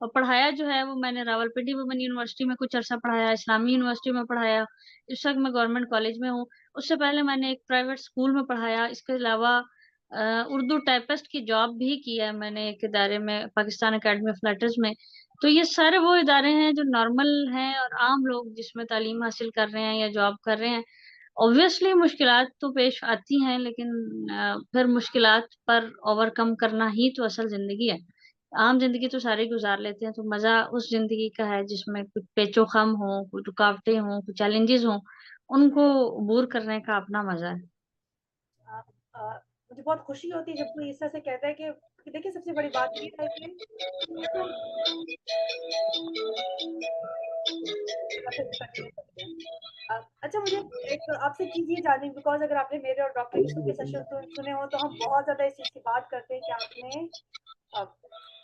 اور پڑھایا جو ہے وہ میں نے راولپنڈی وومن یونیورسٹی میں کچھ عرصہ پڑھایا، اسلامی یونیورسٹی میں پڑھایا، اس وقت میں گورنمنٹ کالج میں ہوں۔ اس سے پہلے میں نے ایک پرائیویٹ اسکول میں پڑھایا، اس کے علاوہ اردو ٹائپسٹ کی جاب بھی کی ہے میں نے ایک ادارے میں، پاکستان اکیڈمی آف لیٹرز میں۔ تو یہ سارے وہ ادارے ہیں جو نارمل ہیں اور عام لوگ جس میں تعلیم حاصل کر رہے ہیں یا جاب کر رہے ہیں۔ اوبویسلی مشکلات تو پیش آتی ہیں، لیکن پھر مشکلات پر اوور کم کرنا ہی تو اصل زندگی ہے۔ عام زندگی تو سارے گزار لیتے ہیں، تو مزہ اس زندگی کا ہے جس میں کچھ پیچ و خم ہوں، کچھ رکاوٹیں ہوں، کچھ چیلنجز ہوں، ان کو عبور کرنے کا اپنا مزہ ہے۔ مجھے بہت خوشی ہوتی ہے جب کوئی اس طرح سے کہتا ہے کہ دیکھیے سب سے بڑی بات یہ ہے کہ تم اچھا مجھے ایک آپ سے چیز یہ جاننی، بیکاز اگر آپ نے میرے اور ڈاکٹر یوسف کے سیشن سنے ہو تو ہم بہت زیادہ اس چیز کی بات کرتے ہیں کہ آپ نے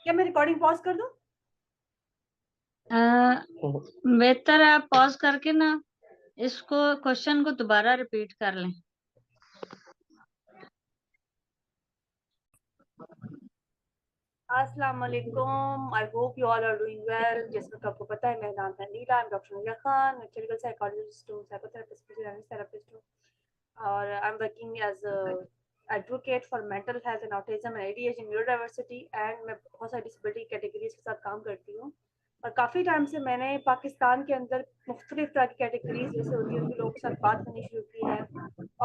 کیا میں ریکارڈنگ پاز کر دوں؟ بہتر ہے آپ پاز کر کے نا اس کو کوشچن کو دوبارہ ریپیٹ کر لیں۔ السلام علیکم، I hope you all are doing well. جیسا کہ آپ کو پتا ہے میرا نام ہے نیلا، ڈاکٹر نیلا خان، کلینیکل سائیکالوجسٹ ہوں، سائیکو تھراپسٹ ہوں، اور I am working as advocate for mental health and autism and ADHD in neuro diversity, and میں بہت ساری ڈسیبلٹی کیٹیگریز کے ساتھ کام کرتی ہوں۔ اور کافی ٹائم سے میں نے پاکستان کے اندر مختلف طرح کی کیٹیگریز جیسے ہوتی ہیں ان کے لوگوں کے ساتھ بات کرنی شروع کی ہے،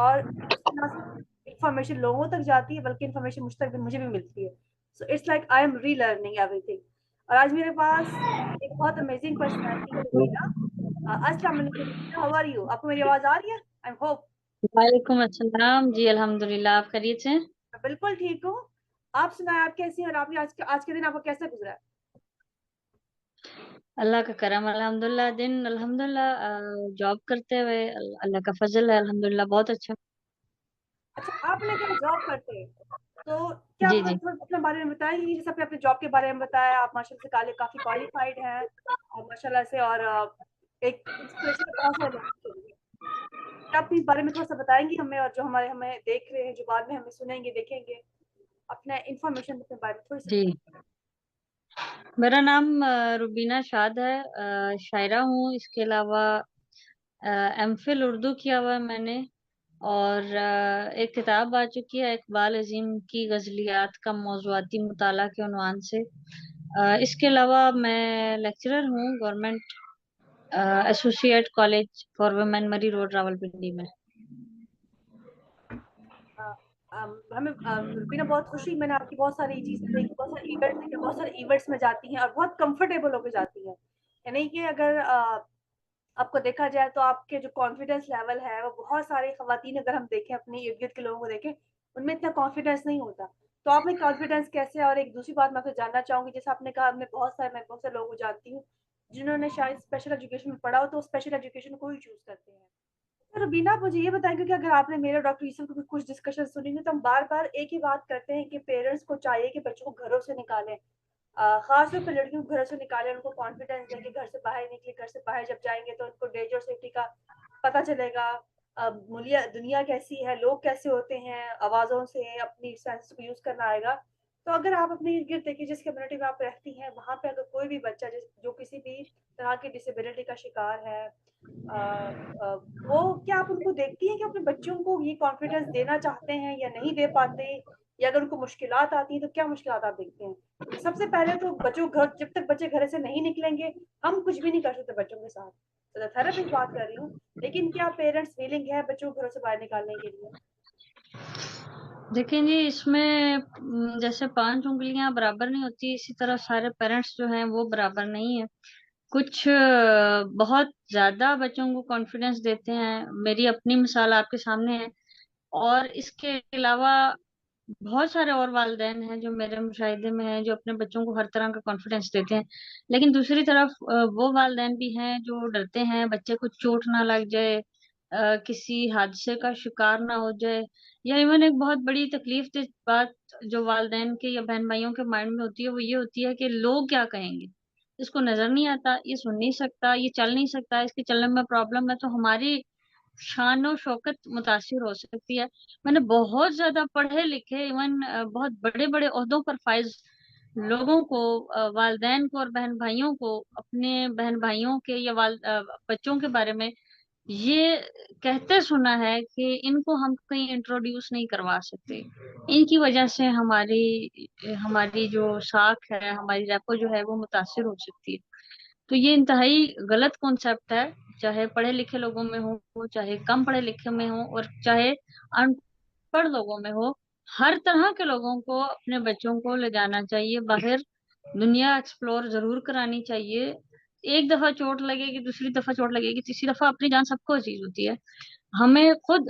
اور اس سے نہ صرف انفارمیشن لوگوں تک جاتی ہے بلکہ انفارمیشن مجھے بھی ملتی ہے۔ So it's like I am relearning everything. اور آج میرے پاس ایک بہت امیزنگ پرسنالٹی ہے روبینہ۔ السلام علیکم روبینہ، ہاؤ آر یو؟ آپ کو میری آواز آ رہی ہے؟ I hope. وعلیکم السلام جی، الحمدللہ، آپ خیریت سے ہیں؟ میں بالکل ٹھیک ہوں، آپ سنائیں آپ کیسی ہیں اور آپ نے آج کے دن آپ کا کیسا گزرا ہے؟ اللہ کا کرم، الحمدللہ، دن الحمدللہ جاب کرتے ہوئے اللہ کا فضل ہے، الحمدللہ بہت اچھا۔ اچھا آپ نے کہا جاب کرتے ہیں تو کیا جی آپ جی اپنے بارے میں بتائیں گے؟ جیسے آپ نے اپنے جاب کے بارے میں بتایا، آپ ماشاء اللہ سے کافی کوالیفائڈ ہیں اور ماشاء اللہ سے، اور ایک انسپریشن بہت سارے لوگوں کے لیے۔ کیا آپ اس بارے میں تھوڑا سا بتائیں گی ہمیں، اور جو ہمیں دیکھ رہے ہیں، جو بعد میں ہمیں سنیں گے دیکھیں گے، اپنا انفارمیشن اپنے بارے میں تھوڑی سی جی، بتائیں۔ میرا نام روبینہ شاد ہے، شاعرہ ہوں، اس کے علاوہ MPhil اردو کیا ہوا ہے میں نے، اور ایک کتاب آ چکی ہے اقبال عظیم کی غزلیات کا موضوعاتی مطالعہ کے عنوان سے۔ اس کے علاوہ میں لیکچرر ہوں government associate college for women Murree road Rawalpindi میں۔ ہمیں روبینہ بہت خوشی، میں نے آپ کی بہت ساری چیزیں دیکھی، بہت سارے ایونٹ دیکھے، بہت سارے ایونٹس میں جاتی ہیں اور بہت کمفرٹیبل ہو کے جاتی ہیں، یعنی کہ اگر آپ کو دیکھا جائے تو آپ کے جو کانفیڈینس لیول ہے وہ بہت ساری خواتین اگر ہم دیکھیں اپنے ارد گرد کے لوگوں کو دیکھیں ان میں اتنا کانفیڈینس نہیں ہوتا۔ تو آپ میں کانفیڈینس کیسے؟ اور ایک دوسری بات میں آپ سے جاننا چاہوں گی، جیسے آپ نے کہا میں بہت سے لوگوں کو جانتی ہوں جنہوں نے شاید اسپیشل ایجوکیشن میں پڑھا ہو تو اسپیشل ایجوکیشن کو ہی چوز کرتے ہیں۔ روبینہ آپ مجھے یہ بتائیں، کیونکہ اگر آپ نے میرے ڈاکٹر یوسف کو کچھ ڈسکشن سنی گے تو ہم بار بار ایک ہی بات کرتے ہیں کہ پیرنٹس کو چاہیے کہ بچوں کو گھروں سے نکالیں، خاص طور پہ لڑکیوں کو گھر سے نکالیں، ان کو کانفیڈینس دیں کہ گھر سے باہر نکلے، گھر سے باہر جب جائیں گے تو ان کو ڈینجر سیفٹی کا پتہ چلے گا، دنیا کیسی ہے، لوگ کیسے ہوتے ہیں، آوازوں سے اپنی سینس کو یوز کرنا آئے گا۔ تو اگر آپ اپنے ارد گرد دیکھیے جس کمیونٹی میں آپ رہتی ہیں وہاں پہ اگر کوئی بھی بچہ جو کسی بھی طرح کی ڈسیبلٹی کا شکار ہے، وہ کیا آپ ان کو دیکھتی ہیں کہ اپنے بچوں کو یہ کانفیڈینس دینا چاہتے ہیں یا نہیں دے پاتے، یا اگر ان کو مشکلات آتی ہیں تو کیا مشکلات آپ دیکھتے ہیں؟ کیونکہ سب سے پہلے تو جب تک بچے گھر سے نہیں نکلیں گے ہم کچھ بھی نہیں کر سکتے بچوں کے ساتھ، تھراپسٹ بات کر رہی ہوں، لیکن کیا پیرنٹس ویلنگ ہے بچوں کو گھروں سے باہر نکالنے کے لیے؟ دیکھیں جی، اس میں جیسے 5 انگلیاں برابر نہیں ہوتی، اسی طرح سارے پیرنٹس جو ہیں وہ برابر نہیں ہیں۔ کچھ بہت زیادہ بچوں کو کانفیڈینس دیتے ہیں، میری اپنی مثال آپ کے سامنے ہے، اور اس کے علاوہ بہت سارے اور والدین ہیں جو میرے مشاہدے میں ہیں جو اپنے بچوں کو ہر طرح کا کانفیڈینس دیتے ہیں، لیکن دوسری طرف وہ والدین بھی ہیں جو ڈرتے ہیں بچے کو چوٹ نہ لگ جائے، کسی حادثے کا شکار نہ ہو جائے، یا ایون ایک بہت بڑی تکلیف دہ بات جو والدین کے یا بہن بھائیوں کے مائنڈ میں ہوتی ہے وہ یہ ہوتی ہے کہ لوگ کیا کہیں گے، اس کو نظر نہیں آتا، یہ سن نہیں سکتا، یہ چل نہیں سکتا، اس کے چلنے میں پرابلم ہے، تو ہماری شان و شوکت متاثر ہو سکتی ہے۔ میں نے بہت زیادہ پڑھے لکھے ایون بہت بڑے بڑے عہدوں پر فائز لوگوں کو والدین کو اور بہن بھائیوں کو اپنے بہن بھائیوں کے یا بچوں کے بارے میں یہ کہتے سنا ہے کہ ان کو ہم کہیں انٹروڈیوس نہیں کروا سکتے، ان کی وجہ سے ہماری جو ساکھ ہے، ہماری ریپو جو ہے وہ متاثر ہو سکتی ہے۔ تو یہ انتہائی غلط کانسیپٹ ہے، چاہے پڑھے لکھے لوگوں میں ہو، چاہے کم پڑھے لکھے میں ہو، اور چاہے ان پڑھ لوگوں میں ہو۔ ہر طرح کے لوگوں کو اپنے بچوں کو لے جانا چاہیے باہر، دنیا ایکسپلور ضرور کرانی چاہیے۔ ایک دفعہ چوٹ لگے گی، دوسری دفعہ چوٹ لگے گی، تیسری دفعہ اپنی جان سب کو عزیز ہوتی ہے۔ ہمیں خود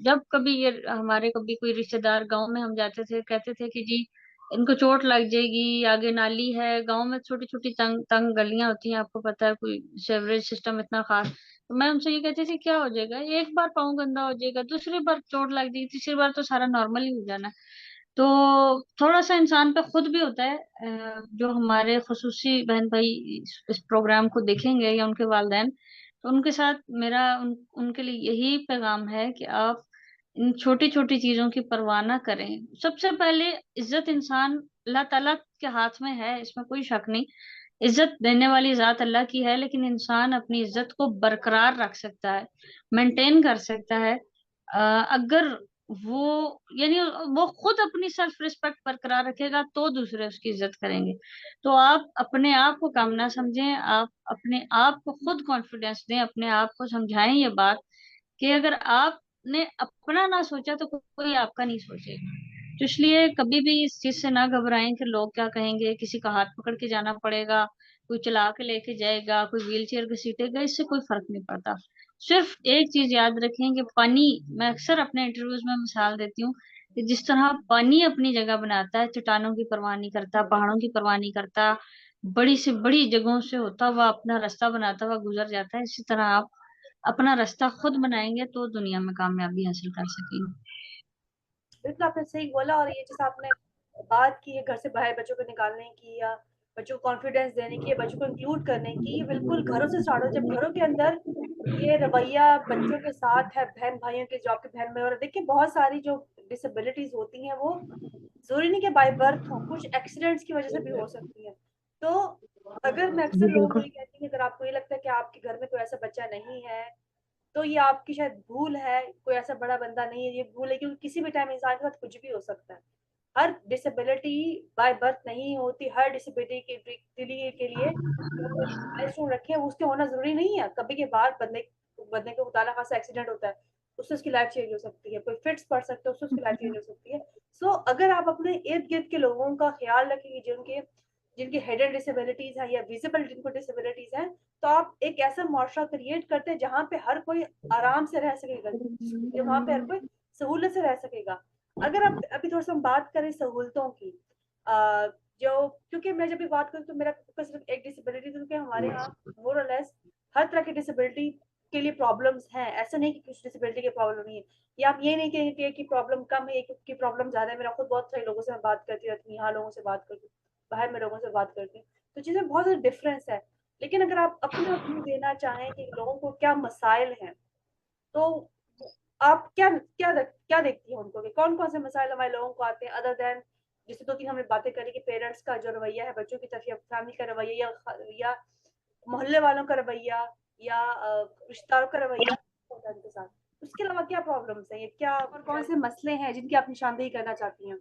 جب کبھی یہ ہمارے کبھی کوئی رشتے دار گاؤں میں ہم جاتے تھے، کہتے تھے کہ جی ان کو چوٹ لگ جائے گی، آگے نالی ہے، گاؤں میں چھوٹی چھوٹی تنگ تنگ گلیاں ہوتی ہیں، آپ کو پتا ہے کوئی سیوریج سسٹم اتنا خاص، تو میں ان سے یہ کہتی تھی کیا ہو جائے گا، ایک بار پاؤں گندا ہو جائے گا، دوسری بار چوٹ لگ جائے گی، تیسری بار تو سارا نارمل ہی ہو جانا ہے۔ تو تھوڑا سا انسان پہ خود بھی ہوتا ہے، جو ہمارے خصوصی بہن بھائی اس پروگرام کو دیکھیں گے یا ان کے والدین، تو ان کے ساتھ میرا ان کے لیے یہی پیغام ہے کہ آپ ان چھوٹی چھوٹی چیزوں کی پرواہ نہ کریں۔ سب سے پہلے عزت انسان اللہ تعالیٰ کے ہاتھ میں ہے، اس میں کوئی شک نہیں، عزت دینے والی ذات اللہ کی ہے، لیکن انسان اپنی عزت کو برقرار رکھ سکتا ہے، مینٹین کر سکتا ہے، اگر وہ یعنی وہ خود اپنی سیلف رسپیکٹ برقرار رکھے گا تو دوسرے اس کی عزت کریں گے۔ تو آپ اپنے آپ کو کم نہ سمجھیں، آپ اپنے آپ کو خود کانفیڈینس دیں، اپنے آپ کو سمجھائیں یہ بات کہ اگر آپ نے اپنا نہ سوچا تو کوئی آپ کا نہیں سوچے گا۔ تو اس لیے کبھی بھی اس چیز سے نہ گھبرائیں کہ لوگ کیا کہیں گے، کسی کا ہاتھ پکڑ کے جانا پڑے گا، کوئی چلا کے لے کے جائے گا، کوئی ویل چیئر پہ سیٹے گا، اس سے کوئی فرق نہیں پڑتا۔ صرف ایک چیز یاد رکھیں کہ پانی، میں اکثر اپنے انٹرویوز میں مثال دیتی ہوں کہ جس طرح پانی اپنی جگہ بناتا ہے، چٹانوں کی پرواہ نہیں کرتا، پہاڑوں کی پرواہ نہیں کرتا، بڑی سے بڑی جگہوں سے ہوتا ہوا اپنا راستہ بناتا ہوا گزر جاتا ہے، اسی طرح آپ اپنا راستہ خود بنائیں گے تو دنیا میں کامیابی حاصل کر سکیں گے۔ بالکل آپ نے صحیح بولا، اور یہ جیسے آپ نے بات کی ہے گھر سے باہر بچوں کو نکالنے کی یا بچوں کو کانفیڈینس دینے کی یا بچوں کو انکلوڈ کرنے کی، یہ بالکل گھروں سے اسٹارٹ ہو، جب گھروں کے اندر یہ رویہ بچوں کے ساتھ ہے، بہن بھائیوں کے، جو آپ کے بہن بھائی، اور دیکھیں بہت ساری جو ڈسیبلٹیز ہوتی ہیں وہ ضروری نہیں کہ بائی برتھ ہوں، کچھ ایکسیڈنٹس کی وجہ سے بھی ہو سکتی ہیں۔ تو اگر میں اکثر جی لوگوں کو بالکل۔ یہ کہتی ہوں کہ اگر آپ کو یہ لگتا ہے کہ آپ کے گھر میں کوئی ایسا بچہ نہیں ہے تو یہ آپ کی شاید بھول ہے، کوئی ایسا بڑا بندہ نہیں ہے، یہ بھول ہے، کیونکہ کسی بھی ٹائم انسان کے ساتھ کچھ بھی ہو سکتا ہے۔ ہر ڈسیبلٹی بائی برتھ نہیں ہوتی، ہر ڈسیبلٹی کے لیے مائلسٹون رکھے ہیں، اس کے ہونا ضروری نہیں ہے، کبھی کے بعد بندے کو مطالعہ خاصا ایکسیڈنٹ ہوتا ہے، اس سے اس کی لائف چینج ہو سکتی ہے، کوئی فٹس پڑ سکتا ہے، اس سے اس کی لائف چینج ہو سکتی ہے۔ سو اگر آپ اپنے ارد گرد کے لوگوں کا خیال رکھیں گے جن کی ہیڈن ڈسیبلٹیز ہیں یا ویزیبل جن کو ڈسیبلٹیز ہیں، تو آپ ایک ایسا معاشرہ کریٹ کرتے ہیں جہاں پہ ہر کوئی آرام سے رہ سکے گا، جہاں پہ ہر کوئی سہولت سے رہ سکے گا۔ اگر آپ ابھی تھوڑا سا ہم بات کریں سہولتوں کی، جو کیونکہ میں جب بھی بات کروں تو میرا فوکس صرف ایک ڈسیبلٹی، کیونکہ ہمارے یہاں مور اور لیس ہر طرح کی ڈسیبلٹی کے لیے پرابلمس ہیں، ایسا نہیں کہ کچھ ڈسیبلٹی کے پرابلم نہیں ہے، یا آپ یہ نہیں کہیں کہ پرابلم کم ہے، ایک کی پرابلم زیادہ ہے۔ میرا خود بہت سارے لوگوں سے میں بات کرتی رہتی ہوں، یہاں لوگوں سے بات کرتی ہوں، باہر میں لوگوں سے بات کرتی ہوں، تو چیزیں بہت زیادہ ڈفرینس ہے۔ لیکن اگر آپ اپنا ویو دینا چاہیں کہ لوگوں کو کیا مسائل ہیں، تو آپ کیا دیکھتی ہیں ان کو کہ کون کون سے مسائل ہمارے لوگوں کو آتے ہیں، ادر دین جیسے دو تین ہم نے باتیں کری کہ پیرنٹس کا جو رویہ ہے بچوں کی طرف، یا فیملی کا رویہ، یا محلے والوں کا رویہ، یا رشتہ داروں کا رویہ ہوتا ہے ان کے ساتھ، اس کے علاوہ کیا پرابلمس ہیں، یا کیا اور کون سے مسئلے ہیں جن کی آپ نشاندہی کرنا چاہتی ہیں؟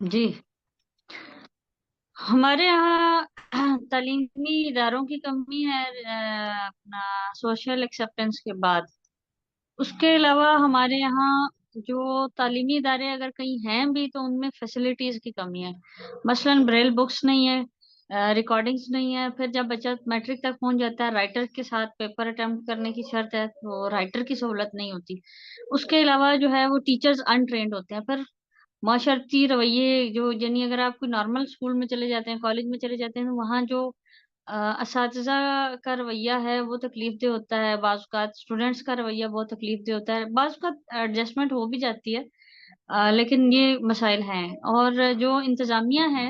جی ہمارے یہاں تعلیمی اداروں کی کمی ہے، اپنا سوشل ایکسیپٹینس کے بعد، اس کے علاوہ ہمارے یہاں جو تعلیمی ادارے اگر کہیں ہیں بھی تو ان میں فیسلٹیز کی کمی ہے، مثلاً بریل بکس نہیں ہے، ریکارڈنگز نہیں ہے، پھر جب بچہ میٹرک تک پہنچ جاتا ہے رائٹر کے ساتھ پیپر اٹیمپٹ کرنے کی شرط ہے تو رائٹر کی سہولت نہیں ہوتی، اس کے علاوہ جو ہے وہ ٹیچرز انٹرینڈ ہوتے ہیں، پھر معاشرتی رویے جو یعنی اگر آپ کوئی نارمل اسکول میں چلے جاتے ہیں، کالج میں چلے جاتے ہیں تو وہاں جو اساتذہ کا رویہ ہے وہ تکلیف دہ ہوتا ہے، بعض اوقات اسٹوڈینٹس کا رویہ بہت تکلیف دہ ہوتا ہے، بعض اوقات ایڈجسٹمنٹ ہو بھی جاتی ہے، لیکن یہ مسائل ہیں۔ اور جو انتظامیہ ہیں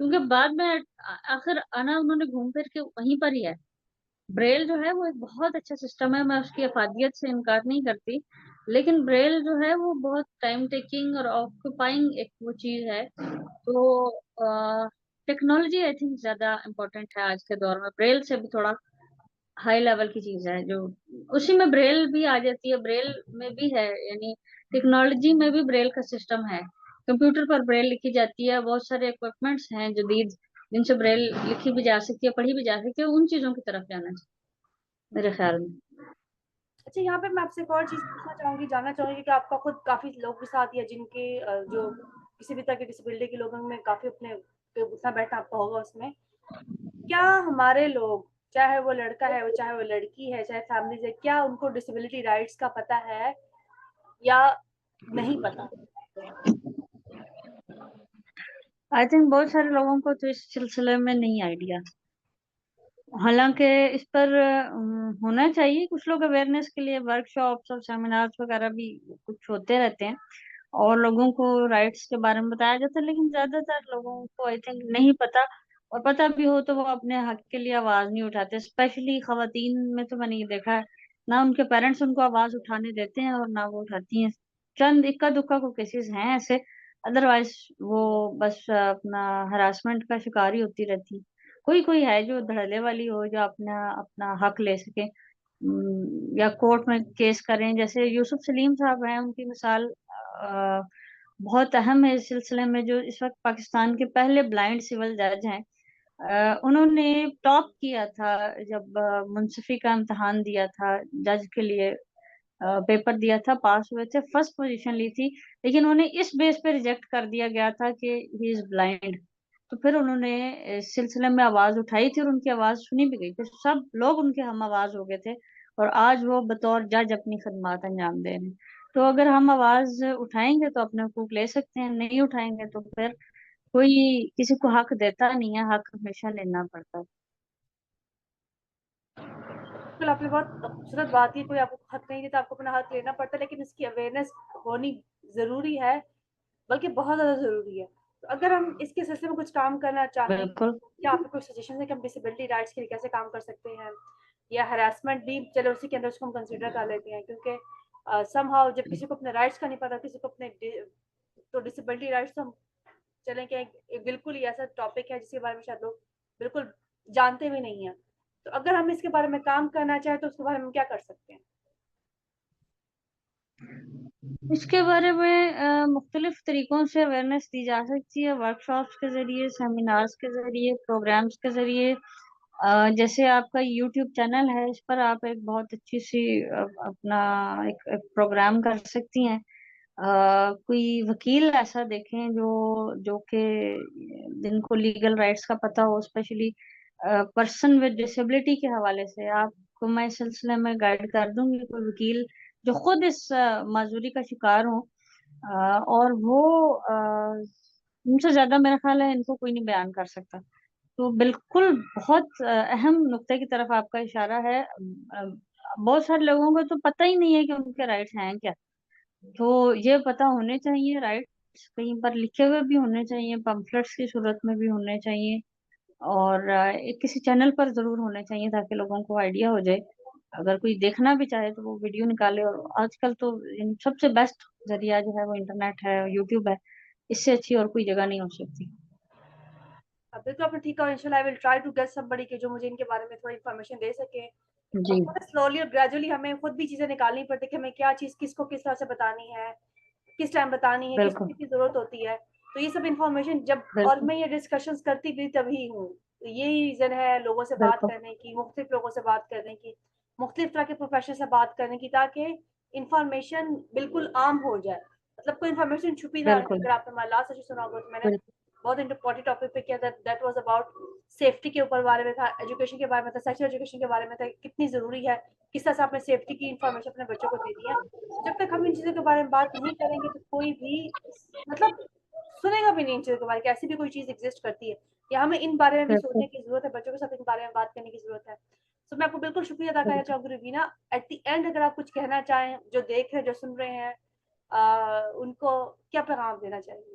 کیونکہ بعد میں آخر آنا انہوں نے گھوم پھر کے وہیں پر ہی ہے. بریل جو ہے وہ ایک بہت اچھا سسٹم ہے، میں اس کی افادیت سے انکار نہیں کرتی، لیکن بریل جو ہے وہ بہت ٹائم ٹیکنگ اور آکوپائنگ ایک وہ چیز ہے. تو ٹیکنالوجی آئی تھنک زیادہ امپورٹنٹ ہے آج کے دور میں، بریل سے بھی تھوڑا ہائی لیول کی چیز ہے جو اسی میں بریل بھی آ جاتی ہے. بریل میں بھی ہے، یعنی ٹیکنالوجی میں بھی بریل کا سسٹم ہے. کمپیوٹر پر بریل لکھی جاتی ہے، بہت سارے اکوپمنٹس ہیں جدید جن سے بریل لکھی بھی جا سکتی ہے، پڑھی بھی جا سکتی ہے. ان چیزوں کی طرف جانا چاہیے میرے خیال میں. اچھا، یہاں پہ میں آپ سے ایک اور چیز پوچھنا چاہوں گی، جاننا چاہوں گی کہ آپ کا خود کافی لوگوں کے ساتھ یا جن کے جو کسی بھی طرح کی ڈسیبلٹی کے لوگوں میں کافی اپنے اٹھنا بیٹھنا آپ کا ہوگا اس میں، کیا ہمارے لوگ، چاہے وہ لڑکا ہے چاہے وہ لڑکی ہے چاہے فیملیز ہے، کیا ان کو ڈسیبلٹی رائٹس کا پتہ ہے یا نہیں پتہ؟ آئی تھنک بہت سارے لوگوں کو تو اس سلسلے میں نہیں آئیڈیا، حالانکہ اس پر ہونا چاہیے. کچھ لوگ اویئرنیس کے لیے ورک شاپس اور سیمینارز وغیرہ بھی کچھ ہوتے رہتے ہیں اور لوگوں کو رائٹس کے بارے میں بتایا جاتا ہے، لیکن زیادہ تر لوگوں کو آئی تھنک نہیں پتا، اور پتہ بھی ہو تو وہ اپنے حق کے لیے آواز نہیں اٹھاتے. اسپیشلی خواتین میں تو میں نے یہ دیکھا ہے، نہ ان کے پیرنٹس ان کو آواز اٹھانے دیتے ہیں اور نہ وہ اٹھاتی ہیں. چند اکا دکا کو کیسز ہیں ایسے، ادروائز وہ بس اپنا ہراسمنٹ کا شکار ہی ہوتی رہتی. کوئی کوئی ہے جو دھڑلے والی ہو، جو اپنا اپنا حق لے سکے یا کورٹ میں کیس کریں. جیسے یوسف سلیم صاحب ہیں، ان کی مثال بہت اہم ہے اس سلسلے میں، جو اس وقت پاکستان کے پہلے بلائنڈ سول جج ہیں. انہوں نے ٹاپ کیا تھا جب منصفی کا امتحان دیا تھا جج کے لیے، پیپر دیا تھا، پاس ہوئے تھے، فرسٹ پوزیشن لی تھی، لیکن انہیں اس بیس پہ ریجیکٹ کر دیا گیا تھا کہ ہی از بلائنڈ. تو پھر انہوں نے اس سلسلے میں آواز اٹھائی تھی اور ان کی آواز سنی بھی گئی تھی، سب لوگ ان کے ہم آواز ہو گئے تھے اور آج وہ بطور جج اپنی خدمات انجام دے رہے ہیں. تو اگر ہم آواز اٹھائیں گے تو اپنے حقوق لے سکتے ہیں، نہیں اٹھائیں گے تو پھر کوئی کسی کو حق دیتا نہیں ہے، حق ہمیشہ لینا پڑتا ہے. بالکل، آپ نے بہت خوبصورت بات کی، کوئی آپ کو حق نہیں دیتا، آپ کو اپنا حق لینا پڑتا ہے، لیکن اس کی اویئرنیس ہونی ضروری ہے، بلکہ بہت زیادہ ضروری ہے. تو اگر ہم اس کے سلسلے میں کچھ کام کرنا چاہیں، بالکل کیا آپ کو کوئی سجیشن ہے کہ ہم ڈسیبلٹی رائٹس کے لیے کیسے کام کر سکتے ہیں؟ یا ہراسمنٹ بھی چلو اسی کے اندر اس کو ہم کنسیڈر کر لیتے ہیں، کیونکہ سم ہاؤ جب کسی کو اپنے رائٹس کا نہیں پتا، کسی کو اپنے تو ڈسیبلٹی رائٹس تو ہم چلیں کہ ایک بالکل ہی ایسا ٹاپک ہے جس کے بارے میں شاید لوگ بالکل جانتے بھی نہیں ہیں. تو اگر ہم اس کے بارے میں کام کرنا چاہیں تو اس کے بارے میں ہم کیا کر سکتے ہیں؟ اس کے بارے میں مختلف طریقوں سے اویئرنیس دی جا سکتی ہے، ورک شاپس کے ذریعے، سیمینارز کے ذریعے، پروگرامز کے ذریعے. جیسے آپ کا یوٹیوب چینل ہے، اس پر آپ ایک بہت اچھی سی اپنا ایک پروگرام کر سکتی ہیں. کوئی وکیل ایسا دیکھیں جو کہ جن کو لیگل رائٹس کا پتہ ہو، اسپیشلی پرسن ود ڈسیبلٹی کے حوالے سے. آپ کو میں اس سلسلے میں گائیڈ کر دوں گی کوئی وکیل جو خود اس معذوری کا شکار ہوں، اور وہ ان سے زیادہ میرا خیال ہے ان کو کوئی نہیں بیان کر سکتا. تو بالکل بہت اہم نقطے کی طرف آپ کا اشارہ ہے. بہت سارے لوگوں کو تو پتہ ہی نہیں ہے کہ ان کے رائٹس ہیں کیا، تو یہ پتہ ہونے چاہیے. رائٹس کہیں پر لکھے ہوئے بھی ہونے چاہیے، پمفلٹس کی صورت میں بھی ہونے چاہیے، اور کسی چینل پر ضرور ہونے چاہیے تاکہ لوگوں کو آئیڈیا ہو جائے. اگر کوئی دیکھنا بھی چاہے تو وہ ویڈیو نکالے. اور آج کل تو سب سے بیسٹ ذریعہ جو ہے وہ انٹرنیٹ ہے، یوٹیوب ہے، اس سے اچھی اور کوئی جگہ نہیں ہو سکتی. بالکل آپ نے ٹھیک کہا. انشاءاللہ I will try to get somebody کہ جو مجھے ان کے بارے میں تھوڑی انفارمیشن دے سکے. جی اور سلولی اور گریجولی ہمیں خود بھی چیزیں نکالنی پڑتی کہ ہمیں کیا چیز کس کو کس طرح سے بتانی ہے، کس ٹائم بتانی ہے، کس کو بالکل کس کی ضرورت ہوتی ہے. تو یہ سب انفارمیشن جب، اور بالکل میں یہ ڈسکشنز کرتی بھی تبھی ہوں. تو یہی ریزن ہے لوگوں سے بات بالکل کرنے کی، مختلف لوگوں سے بات کرنے کی، مختلف طرح کے پروفیشن سے بات کرنے کی، تاکہ انفارمیشن بالکل عام ہو جائے. مطلب کوئی انفارمیشن چھپی نہ رہے. بالکل اگر آپ نے ہمارا لاسٹ سیشن سنا ہوگا تو میں نے بالکل بہت امپورٹنٹ ٹاپک پہ کیا، دیٹ واز اباؤٹ سیفٹی کے اوپر بارے میں تھا، ایجوکیشن کے بارے میں تھا، سیکشل ایجوکیشن کے بارے میں تھا، کتنی ضروری ہے، کس طرح سے آپ نے سیفٹی کی انفارمیشن اپنے بچوں کو دے دی ہے. جب تک ہم ان چیزوں کے بارے میں بات نہیں کریں گے تو کوئی بھی مطلب سنے گا بھی نہیں ان چیزوں کے بارے میں، ایسی بھی کوئی چیز ایگزسٹ کرتی ہے یا ہمیں ان بارے میں بھی بالکل سوچنے کی ضرورت ہے، بچوں کے ساتھ ان بارے میں بات کرنے کی ضرورت ہے. تو میں آپ کو بالکل شکریہ ادا کرنا بالکل. چاہوں گی روبینہ. ایٹ دی اینڈ اگر آپ کچھ کہنا چاہیں، جو دیکھ رہے ہیں، جو سن رہے ہیں، ان کو کیا پیغام دینا چاہیں گے؟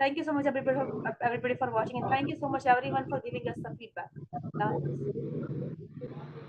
Thank you so much everybody for watching, and thank you so much everyone for giving us some feedback. Allah Hafiz.